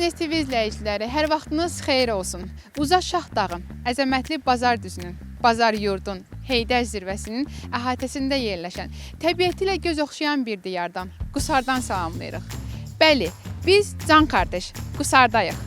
Business TV izləyiciləri, hər vaxtınız xeyir olsun. Uza Şahdağı, əzəmətli Bazar düzünün, Bazar yurdun, Heydər zirvəsinin əhatəsində yerləşən, təbiəti ilə göz oxşayan bir diyardan, Qusardan salamlayırıq. Bəli, biz can qardaş, Qusardayıq.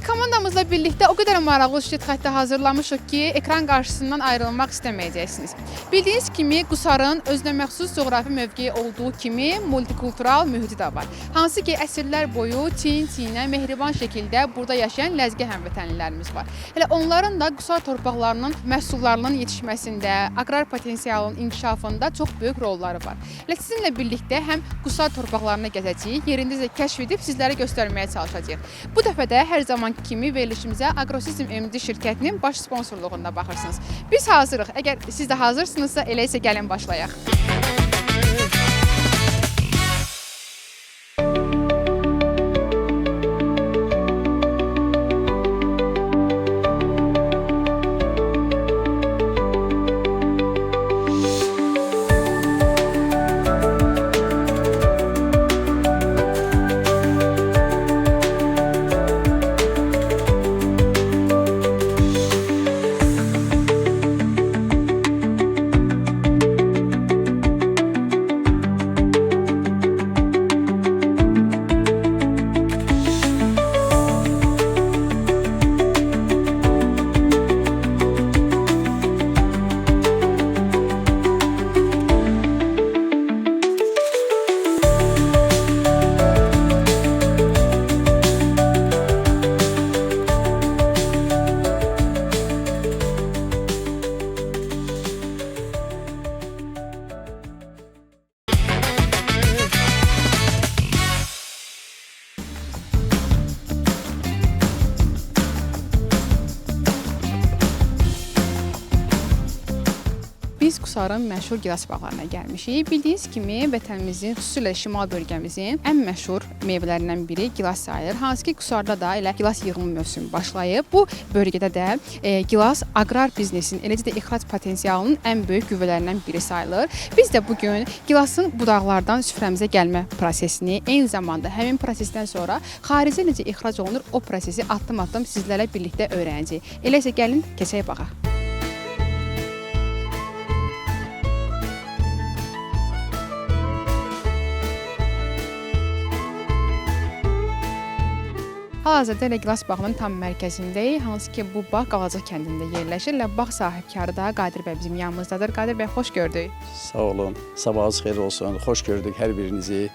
Komandamızla birlikdə o qədər maraqlı süjet xətti hazırlamışıq ki, ekran qarşısından ayrılmaq istəməyəcəksiniz. Bildiyiniz kimi, Qusarın özünə məxsus coğrafi mövqeyi olduğu kimi multikultural mühiti də var. Hansı ki, əsrlər boyu çiyin-çiyinə, mehriban şəkildə burada yaşayan ləzgi həmvətənlilərimiz var. Hələ onların da Qusar torpaqlarının məhsullarının yetişməsində, aqrar potensialının inkişafında çox böyük rolları var. Hələ sizinlə birlikdə həm Qusar torpaqlarına gəzəcəyik, yerindəcə kəşf edib sizlərə göstərməyə çalışacağıq. Bu dəfə də hər zaman kimi verilişimizə Agrosistem MD şirkətinin baş sponsorluğunda baxırsınız. Biz hazırıq. Əgər siz də hazırsınızsa, elə isə gəlin başlayaq. Biz Qusarın məşhur gilas bağlarına gəlmişik. Bildiyiniz kimi, vətənimizin, xüsusilə şimal bölgəmizin ən məşhur meyvələrindən biri gilas sayılır. Hansı ki, Qusarda da elə gilas yığımı mövsümü başlayıb. Bu bölgədə də gilas aqrar biznesin, eləcə də ixrac potensialının ən böyük qüvvələrindən biri sayılır. Biz də bugün gilasın budaqlardan süfrəmizə gəlmə prosesini, eyni zamanda həmin prosesdən sonra xaricə necə ixrac olunur, o prosesi addım-addım sizlərlə birlikdə öyrənəcəyik. Elə isə gəlin, keçək baxaq. Hal-hazırda elə gilas bağının tam mərkəzindəyik. Hansı ki, bu bağ Qalacıq kəndində yerləşir. Bağ sahibkarı da Qadir bəy bizim yanımızdadır. Qadir bəy, xoş gördük. Sağ olun, sabahınız xeyir olsun. Xoş gördük hər birinizi.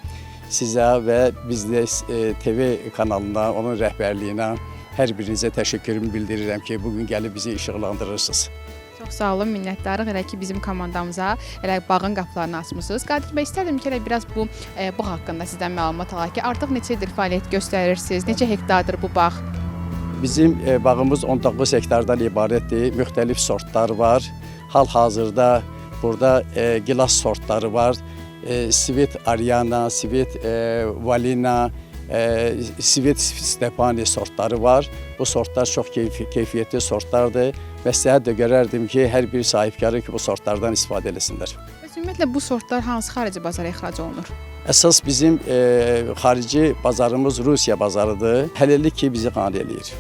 Sizə və Biznes TV kanalına, onun rəhbərliyinə hər birinizə təşəkkürümü bildirirəm ki, bugün gəlib bizi işıqlandırırsınız. Çox sağ olun, minnətdarıq elə ki, bizim komandamıza elə bağın qapılarını açmışsınız. Qadir bəy, istərdim ki, elə biraz bu bağ haqqında sizdən məlumat alaq ki, artıq neçə ildir fəaliyyət göstərirsiniz, neçə hektardır bu bağ? Bizim bağımız 19 hektardan ibarətdir, müxtəlif sortlar var. Hal-hazırda burada gilas sortları var. Svet Ariana, Svet Valina, Svet Stepani sortları var. Bu sortlar çox keyfiyyətli sortlardır və sizə də görərdim ki, hər bir sahibkarı ki, bu sortlardan istifadə eləsinlər. Ümumiyyətlə, bu sortlar hansı xarici bazara ixrac olunur? Əsas bizim xarici bazarımız Rusiya bazarıdır. Hələlik ki, bizi qane eləyir.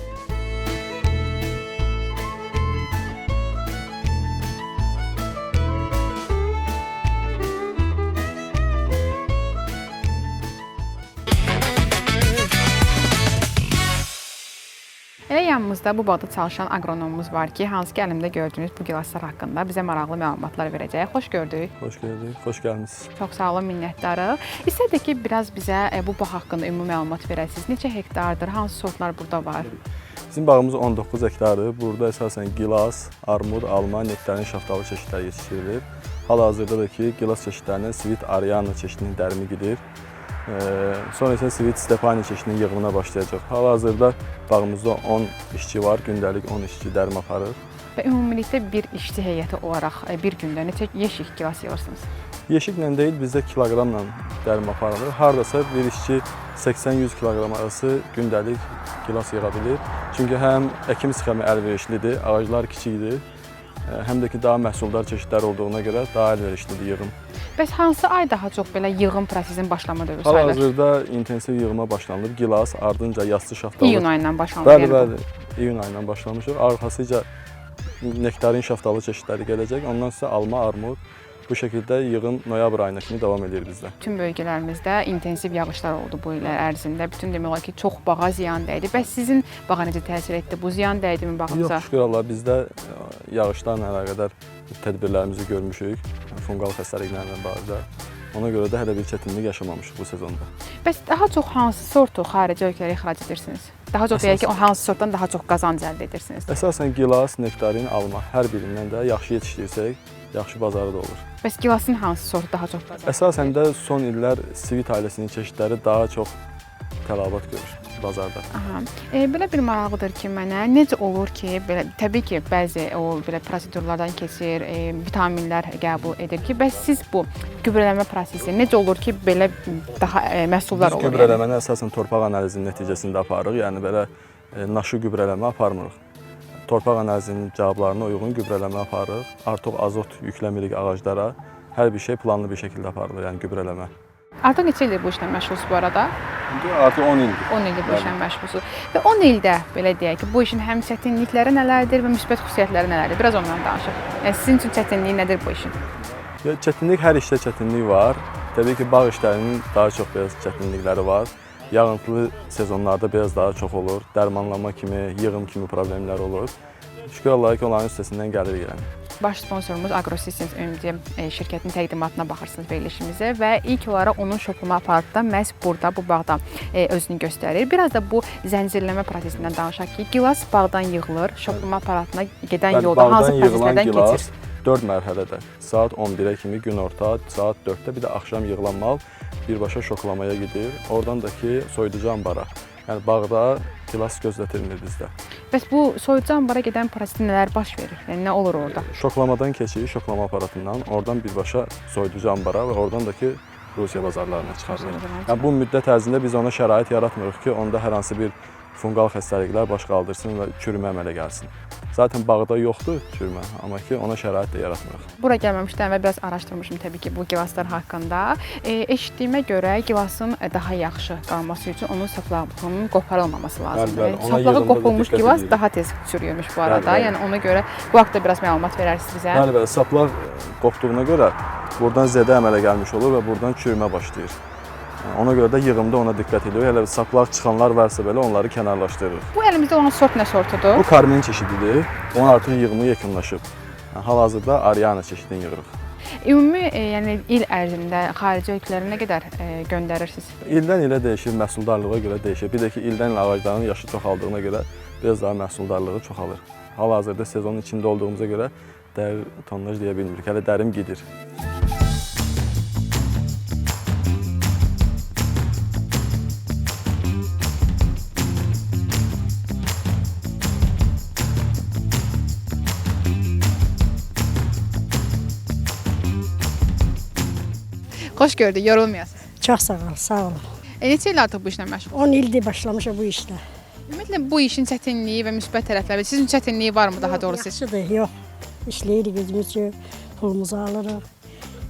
Elə yanımızda bu bağda çalışan agronomumuz var ki, hansı ki, əlimdə gördüyünüz bu gilaslar haqqında bizə maraqlı məlumatlar verəcək. Xoş gördük. Xoş gördük, xoş gəlmişsiniz. Çox sağ olun, minnətdarıq. İstədik ki, biraz bizə bu bağ haqqında ümumi məlumat verəsiniz. Neçə hektardır, hansı sortlar burada var? Bizim bağımız 19 hektardır. Burada əsasən gilas, armud, alma, nektarin, şaftalı çeşidləri yetişdirilir. Hal-hazırda da ki, gilas çeşidlərinin Svet Ariana çeşidinin dərimi gedir. Sonra isə Svet Stepani çeşidinin yığımına başlayacaq. Hal-hazırda bağımızda 10 işçi var, gündəlik 10 işçi dərim aparır. Və ümumilikdə bir işçi heyəti olaraq bir gündə neçə yeşik gilas yığırsınız? Yeşiklə deyil, bizdə kiloqramla dərim aparılır. Hardasa bir işçi 80-100 kiloqram arası gündəlik gilas yığa bilir. Çünki həm əkim sxemi əlverişlidir, ağaclar kiçikdir, həm də ki daha məhsuldar çeşidlər olduğuna görə daha əlverişlidir yığım. Bəs hansı ay daha çox belə yığım prosesinin başlama dövrü sayılır? Hal-hazırda intensiv yığıma başlanılır. Gilas, ardınca yassı şaftalı. İyun ayından başlanır. Bəli, bəli. İyun ayından başlamışıq. Arxasıca nektarin şaftalı çeşidləri gələcək. Ondan sonra alma, armud. Bu şəkildə yığım noyabr ayına kimi davam edir bizdə. Bütün bölgələrimizdə intensiv yağışlar oldu bu illər ərzində. Bütün demək olar ki, çox bağa ziyan dəydi. Bəs sizin bağa necə təsir etdi? Bu ziyan dəydimi bağınıza? Yox, şükür Allah, bizdə yağışlarla əlaqədar tədbirlərimizi görmüşük. Funqal xəstəliklərlə bağlı. Ona görə də hələ bir çətinlik yaşamamışıq bu sezonda. Bəs daha çox hansı sortu xarici ölkələrə ixrac edirsiniz? Daha çox deyək ki, o hansı sortdan daha çox qazanc əldə edirsiniz? Əsasən gilas, nektarin, alma hər birindən də yaxşı yetişdirsək, yaxşı bazarı da olur. Bəs gilasın hansı sortu daha çox bazarı? Əsasən də son illər sivit ailəsinin çeşidləri daha çox tələbat görür bazarda. Aha. Belə bir maraqlıdır ki, mənə necə olur ki, belə təbii ki, bəzi o belə prosedurlardan keçir, vitaminlər qəbul edir ki, bəs siz bu gübrələmə prosesi necə olur ki, belə daha məhsullar olur? Biz gübrələməni əsasən torpaq analizinin nəticəsində aparırıq, yəni belə naşı gübrələmə aparmırıq. Torpaq analizinin cavablarına uyğun gübrələmə aparırıq. Artıq azot yükləmirik ağaclara. Hər bir şey planlı bir şəkildə aparılır, yəni gübrələmə. Artıq neçə ildir bu işlə məşğulsunuz bu arada? Artıq 10 ildir. 10 ildir bu işlə məşğulsunuz. Və 10 ildə belə deyək ki, bu işin həm çətinlikləri nələrdir və müsbət xüsusiyyətləri nələrdir? Biraz ondan danışaq. Yəni sizin üçün çətinliyi nədir bu işin? Çətinlik, hər işdə çətinlik var. Təbii ki, bağ işlərinin daha çox biraz çətinlikləri var. Yağıntılı sezonlarda biraz daha çox olur. Dərmanlama kimi, yığım kimi problemlər olur. Şükür Allah'a ki, onların üstəsindən gəlirik yəni. Baş sponsorumuz AgroSystems ÖMD şirkətinin təqdimatına baxırsınız verilişimizə və ilk olaraq onun şoklama aparatı da məhz burada, bu bağda özünü göstərir. Biraz da bu zəncirləmə prosesindən danışaq ki, gilas bağdan yığılır, şoklama aparatına gedən yolda hansı proseslərdən keçir? 4 mərhələdə, saat 11-ə kimi günorta, saat 4-də bir də axşam yığılan mal birbaşa şoklamaya gedir. Oradan da ki, soyuducu ambara. Yəni bağda gilas gözlətilmir bizdə. Bəs bu soyuducu ambara gedən prosesdə nələr baş verir? Yəni nə olur orada? Şoklamadan keçir, şoklama aparatından, oradan birbaşa soyuducu ambara və oradan da ki, Rusiya bazarlarına çıxarılır. Yəni bu müddət ərzində biz ona şərait yaratmırıq ki, onda hər hansı bir funqal xəstəliklər baş qaldırsın və çürümə əmələ gəlsin. Zaten bağda yoxdur çürümə, amma ki ona şərait də yaratmırıq. Bura gəlməmişdən əvvəl biraz araşdırmışım təbii ki bu gilaslar haqqında. Eşitdiyimə görə gilasın daha yaxşı qalması üçün onun saplağının qoparılmaması lazımdır. Saplağı qopulmuş gilas daha tez çürüyürmüş bu arada. Yəni ona görə bu haqqda biraz məlumat verərsiniz bizə. Bəli, bəli. Saplaq qopduğuna görə buradan zədə əmələ gəlmiş olur və buradan çürümə başlayır. Ona görə də yığımda ona diqqət edirik. Hələ saplaq çıxanlar varsa belə onları kənarlaşdırırıq. Bu əlimizdə olan sort nə sortudur? Bu karmin çeşididir. Onun artıq yığımı yekunlaşıb. Hal-hazırda Ariana çeşidini yığırıq. Ümumi, yəni il ərzində xarici ölkələrə nə qədər göndərirsiniz? İldən ilə dəyişir, məhsuldarlığa görə dəyişir. Bir də ki, ildən ilə ağacların yaşı çoxaldığına görə biraz daha məhsuldarlığı çoxalır. Hal-hazırda sezonun içində olduğumuza görə dəri tonnaj deyə bilmirik. Hələ dərim gedir. Xoş gördük, yorulmayasınız. Çox sağ ol, sağ olun. Neçə il artıq bu işlə məşğul? 10 ildir başlamışam bu işlə. Ümumiyyətlə bu işin çətinliyi və müsbət tərəfləri, sizin çətinliyi varmı daha doğrusu? Yaxşıdır, yox. İşləyirik özümüz üçün, pulumuzu alırıq.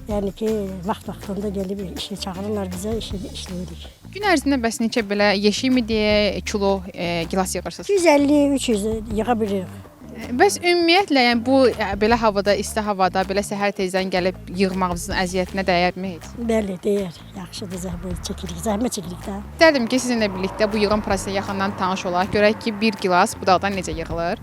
Yəni ki, vaxt-vaxtında gəlib işə çağırırlar bizə, işləyirik. Gün ərzində bəs neçə belə yeşikmi deyə kilo gilas yığırsınız? 250-300 yığa bilirik. Bəs ümumiyyətlə, yəni bu belə havada, isti havada, belə səhər tezdən gəlib yığmağınızın əziyyətinə dəyərmi heç? Bəli, deyər. Yaxşıdır, zəhmət çəkirik də. İstərdim ki, sizinlə birlikdə bu yığım prosesinə yaxından tanış olaq. Görək ki, bir gilas budaqdan necə yığılır?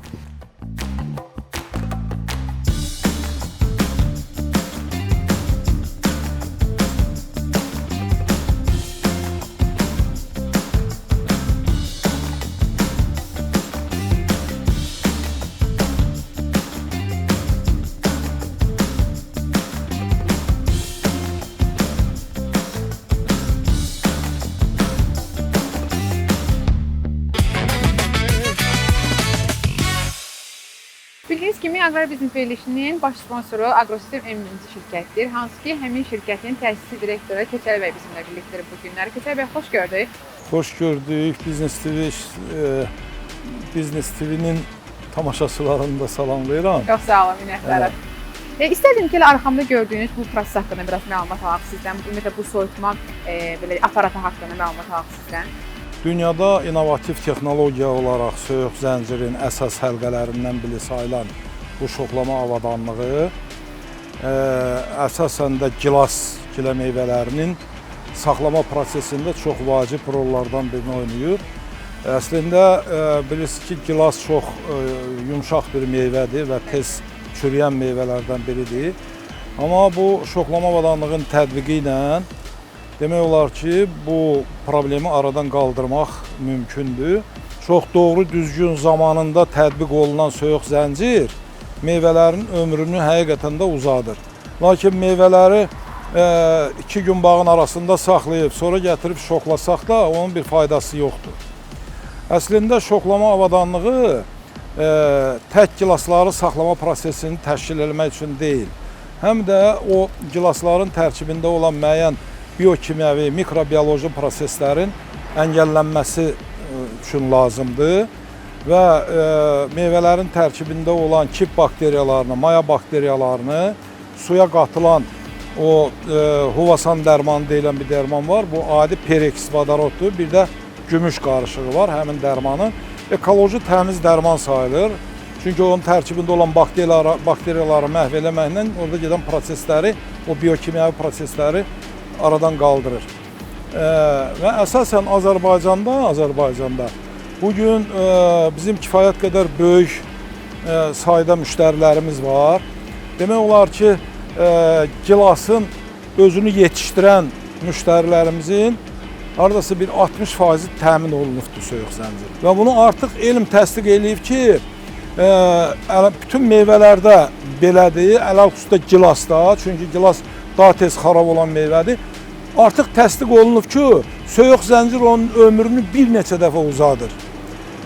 Bildiyiniz kimi Aqrar Biznes verilişinin baş sponsoru AgroSystem ÖMD şirkətdir. Hansı ki, həmin şirkətin təsisçi direktoru Keçəl bəy bizimlə birlikdir bu günləri. Keçəl bəy, xoş gördük. Hoş gördük. Biznes TV'nin tamaşaçılarını da salamlayıram. Çox sağ olun, minnətdarım. İstərdim ki, elə arxamda gördüyünüz bu proses haqqında biraz məlumat alaq sizdən. Ümumiyyətlə bu soyutma belə aparatı haqqında məlumat alaq sizdən. Dünyada innovativ texnologiya olaraq soyuq zəncirin əsas həlqələrindən biri sayılan bu şoklama avadanlığı əsasən də gilə meyvələrinin saxlama prosesində çox vacib rollardan birini oynayır. Əslində bilirsiniz ki, gilas çox yumşaq bir meyvədir və tez çürüyən meyvələrdən biridir. Amma bu şoklama avadanlığının tətbiqi ilə demək olar ki, bu problemi aradan qaldırmaq mümkündür. Çox doğru, düzgün zamanında tətbiq olunan soyuq zəncir meyvələrin ömrünü həqiqətən də uzadır. Lakin meyvələri 2 gün bağın arasında saxlayıb, sonra gətirib şoklasaq da onun bir faydası yoxdur. Əslində şoklama avadanlığı tək gilasları saxlama prosesini təşkil etmək üçün deyil, həm də o gilasların tərkibində olan müəyyən biokimyəvi, mikrobioloji proseslərin əngəllənməsi üçün lazımdır və meyvələrin tərkibində olan kip bakteriyalarını, maya bakteriyalarını, suya qatılan o huvasan dərmanı deyilən bir dərman var. Bu adi pereks vodoroddur. Bir də gümüş qarışığı var həmin dərmanın. Ekoloji təmiz dərman sayılır. Çünki onun tərkibində olan bakteriyaları məhv eləməklə orada gedən prosesləri, o biokimyəvi prosesləri aradan qaldırır. Və əsasən Azərbaycanda bugün bizim kifayət qədər böyük sayda müştərilərimiz var. Demək olar ki, gilasın özünü yetişdirən müştərilərimizin haradasa bir 60% təmin olunubdur soyuq zəncir. Və bunu artıq elm təsdiq eləyib ki, bütün meyvələrdə belədir, ələlxüsusda gilasda, çünki gilas daha tez xarab olan meyvədir. Artıq təsdiq olunub ki, soyuq zəncir onun ömrünü bir neçə dəfə uzadır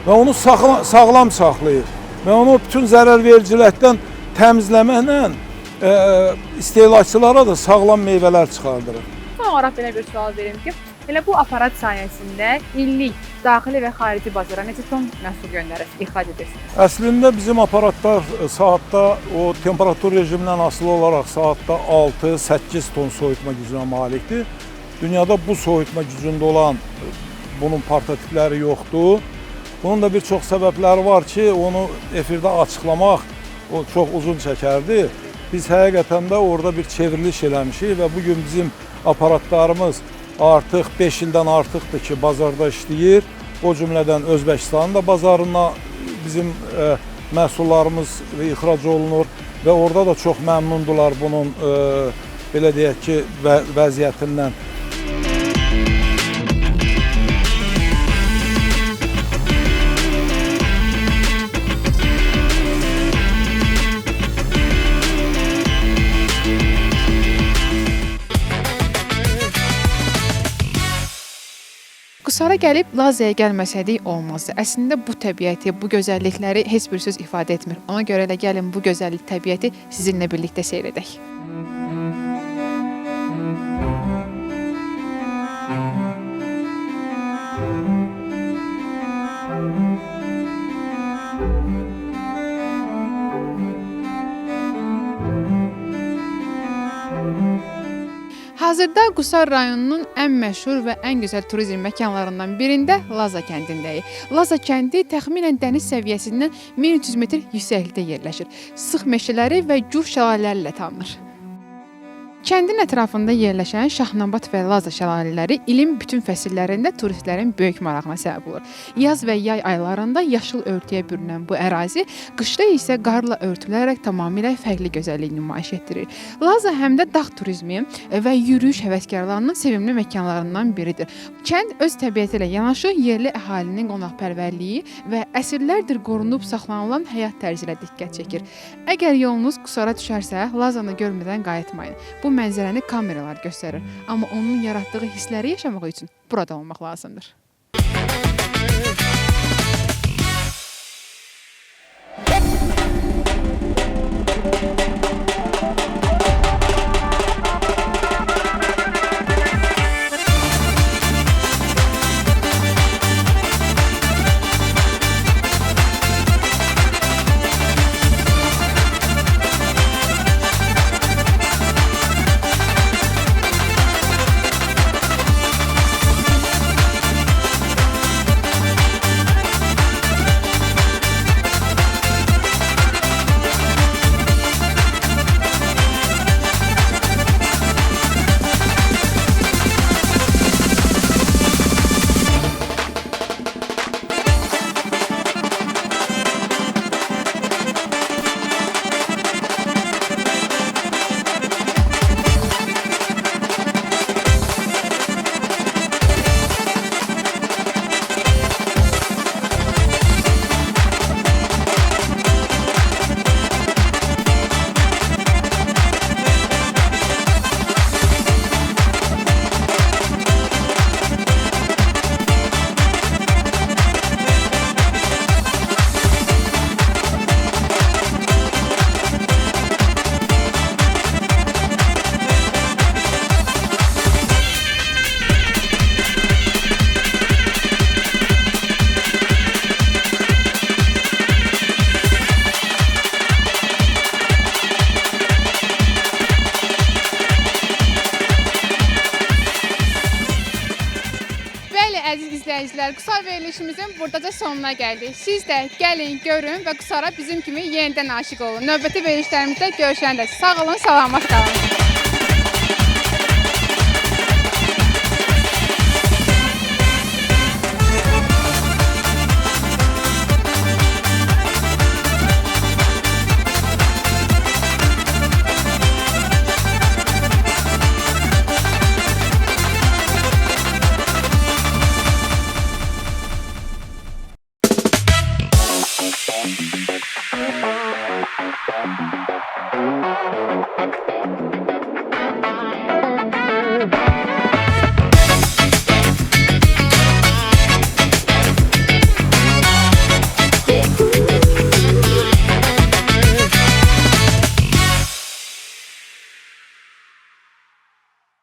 və onu sağlam saxlayır və onu bütün zərərvericilikdən təmizləməklə istehlakçılara da sağlam meyvələr çıxardırır. Son olaraq belə bir sual verim ki, elə bu aparat sayəsində illik daxili və xarici bazara necə ton məhsul göndərir, ixrac edirsiniz? Əslində bizim aparatlar saatda o temperatur rejimindən asılı olaraq saatda 6-8 ton soyutma gücünə malikdir. Dünyada bu soyutma gücündə olan bunun prototipləri yoxdur. Bunun da bir çox səbəbləri var ki, onu efirdə açıqlamaq o çox uzun çəkərdi. Biz həqiqətən də orada bir çevriliş eləmişik və bugün bizim aparatlarımız artıq 5 ildən artıqdır ki, bazarda işləyir. O cümlədən Özbəkistanın da bazarına bizim məhsullarımız ixrac olunur və orada da çox məmnundular bunun belə deyək ki, vəziyyətindən. Qusara gəlib Lazaya gəlməsəydik olmazdı. Əslində bu təbiəti, bu gözəllikləri heç bir söz ifadə etmir. Ona görə də gəlin bu gözəllik təbiəti sizinlə birlikdə seyr edək. Hazırda Qusar rayonunun ən məşhur və ən gözəl turizm məkanlarından birində Laza kəndindəyik. Laza kəndi təxminən dəniz səviyyəsindən 1300 metr yüksəklikdə yerləşir. Sıx meşələri və gur şəlalələri ilə tanınır. Kəndin ətrafında yerləşən Şahnabad və Laza şəlalələri ilin bütün fəsillərində turistlərin böyük marağına səbəb olur. Yaz və yay aylarında yaşıl örtüyə bürünən bu ərazi, qışda isə qarla örtülərək tamamilə fərqli gözəllik nümayiş etdirir. Laza həm də dağ turizmi və yürüyüş həvəskarlarının sevimli məkanlarından biridir. Kənd öz təbiəti ilə yanaşı yerli əhalinin qonaqpərvərliyi və əsrlərdir qorunub saxlanılan həyat tərzi ilə diqqət çəkir. Əgər yolunuz Qusara düşərsə, Lazanı görmədən qayıtmayın. Bu mənzərəni kameralar göstərir, amma onun yaratdığı hissləri yaşamaq üçün burada olmaq lazımdır. Qusar verilişimizin buradaca sonuna gəldik. Siz də gəlin, görün və Qusara bizim kimi yenidən aşiq olun. Növbəti verilişlərimizdə görüşəndə sağ olun, salamat qalın.